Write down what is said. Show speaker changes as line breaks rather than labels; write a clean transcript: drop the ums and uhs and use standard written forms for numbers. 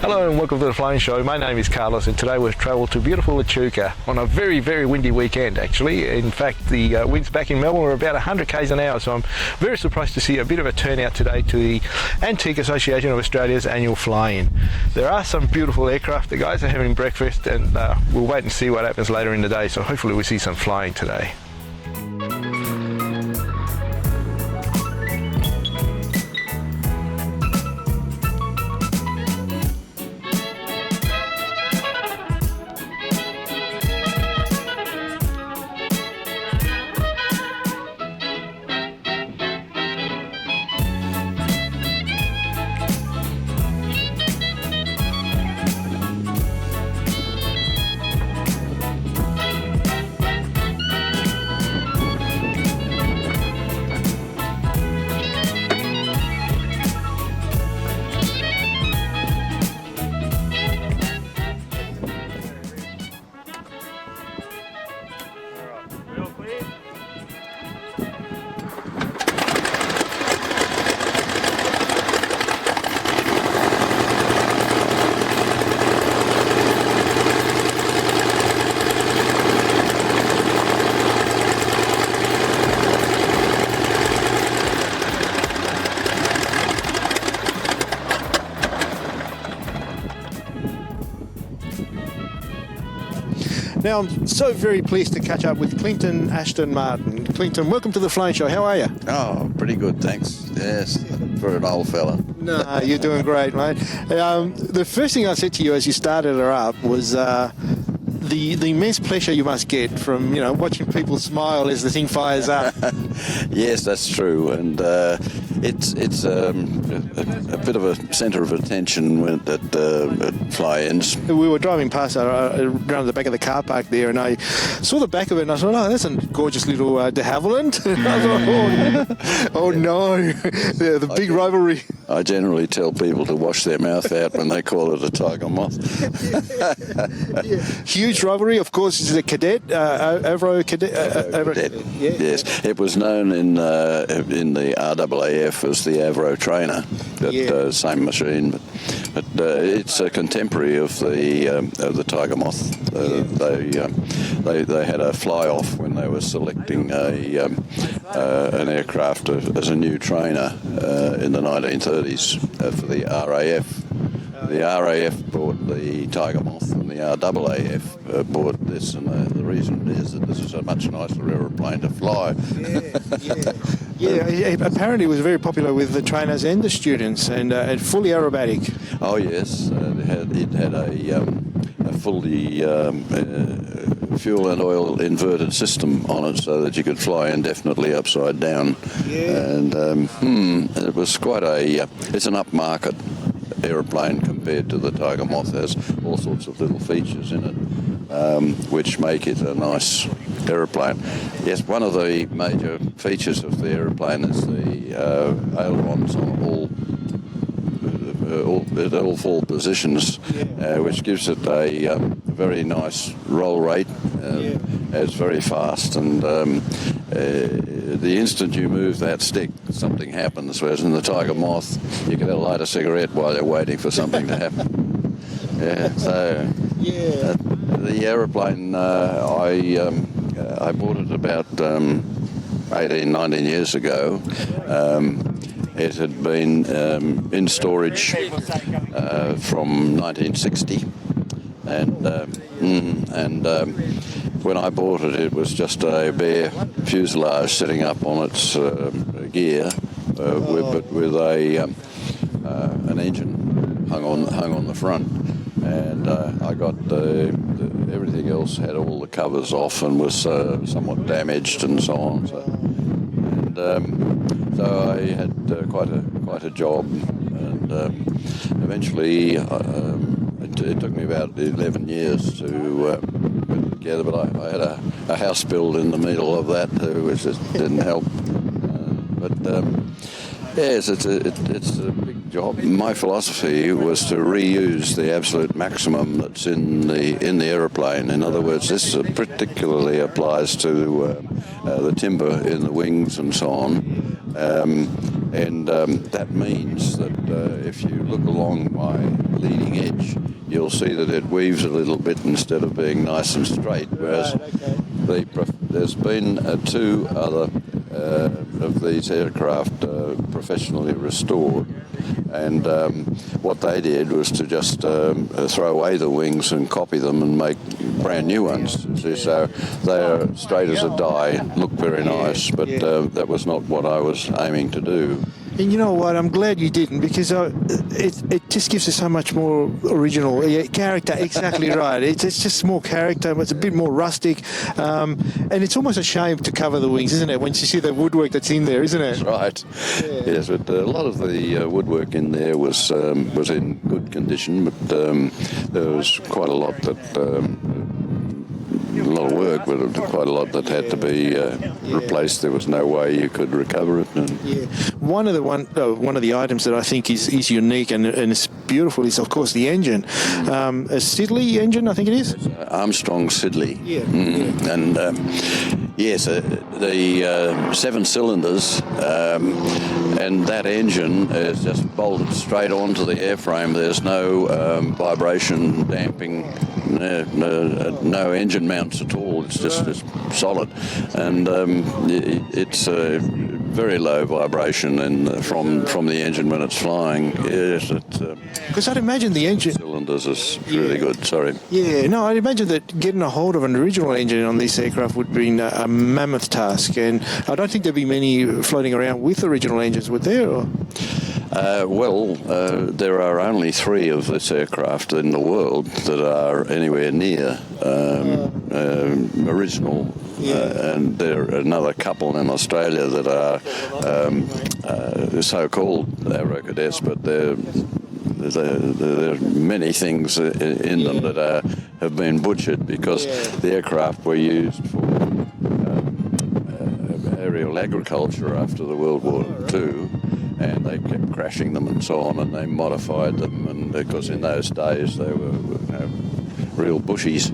Hello and welcome to the Flying Show. My name is Carlos and today we've travelled to beautiful Echuca on a very, very windy weekend actually. In fact, the winds back in Melbourne were about 100 k's an hour, so I'm very surprised to see a bit of a turnout today to the Antique Association of Australia's annual fly-in. There are some beautiful aircraft. The guys are having breakfast and we'll wait and see what happens later in the day, so hopefully we see some flying today. Now, I'm so very pleased to catch up with Clinton Ashton-Martin. Clinton, welcome to the Flying Show. How are you?
Oh, pretty good, thanks. Yes, for an old fella.
No, you're doing great, mate. The first thing I said to you as you started her up was the immense pleasure you must get from, you know, watching people smile as the thing fires up.
Yes, that's true, and it's a bit of a centre of attention at fly-ins. We
were driving past around the back of the car park there, and I saw the back of it, and I thought, oh, that's a gorgeous little de Havilland. I thought, oh no, the big rivalry.
I generally tell people to wash their mouth out when they call it a Tiger Moth.
Yeah. Huge rivalry, of course, is the Cadet, Avro Cadet.
Cadet. Yeah. Yes, it was known in the RAAF as the Avro trainer, that same machine, but it's a contemporary of the Tiger Moth. They had a fly-off when they were selecting an aircraft as a new trainer in the 1930s for the RAF. The RAF bought the Tiger Moth and the RAAF bought this, and the reason is that this is a much nicer aeroplane to fly.
Yeah, apparently it was very popular with the trainers and the students, and fully aerobatic.
Oh yes, it had a fully fuel and oil inverted system on it, so that you could fly indefinitely upside down. Yeah. And it was quite it's an upmarket aeroplane compared to the Tiger Moth. Has all sorts of little features in it, which make it a nice aeroplane. Yes, one of the major features of the aeroplane is the ailerons on all four positions, which gives it a very nice roll rate. It's very fast, and the instant you move that stick, something happens. Whereas in the Tiger Moth, you can light a cigarette while you're waiting for something to happen. The aeroplane, I bought it about 18, 19 years ago. It had been in storage from 1960, and when I bought it, it was just a bare fuselage sitting up on its gear, with an engine hung on the front, and I got everything else had all the covers off and was somewhat damaged and so on. So I had quite a job, and eventually it took me about 11 years to put it together. But I had a house build in the middle of that too, which just didn't help. Yes, it's a big job. My philosophy was to reuse the absolute maximum that's in the aeroplane. In other words, this particularly applies to the timber in the wings and so on. That means that if you look along my leading edge, you'll see that it weaves a little bit instead of being nice and straight, whereas there's been two other of these aircraft professionally restored, and what they did was to just throw away the wings and copy them and make brand new ones. So they are straight as a die, look very nice, but that was not what I was aiming to do.
And you know what? I'm glad you didn't, because it just gives us so much more original character. Exactly right. It's just more character. It's a bit more rustic, and it's almost a shame to cover the wings, isn't it? When you see the woodwork that's in there, isn't it?
That's right. Yeah. Yes, but a lot of the woodwork in there was in good condition, but there was quite a lot that. A lot of work, but quite a lot that had to be replaced. There was no way you could recover it.
One of the items that I think is unique and it's beautiful is, of course, the engine. A Siddeley engine, I think it is.
Armstrong Siddeley.
Yeah.
And yes, the 7 cylinders, and that engine is just bolted straight onto the airframe. There's no vibration damping. No engine mounts at all. It's just solid, and it's very low vibration and from the engine when it's flying. Yes,
because I'd imagine the engine
cylinders is really good. Sorry.
Yeah, no, I'd imagine that getting a hold of an original engine on this aircraft would be a mammoth task, and I don't think there'd be many floating around with original engines, would there? Or?
There are only 3 of this aircraft in the world that are anywhere near original, and there are another couple in Australia that are so-called Avro Cadets, but there are many things in them that have been butchered because the aircraft were used for aerial agriculture after the World War II. And they kept crashing them and so on, and they modified them, and because in those days they were real bushies,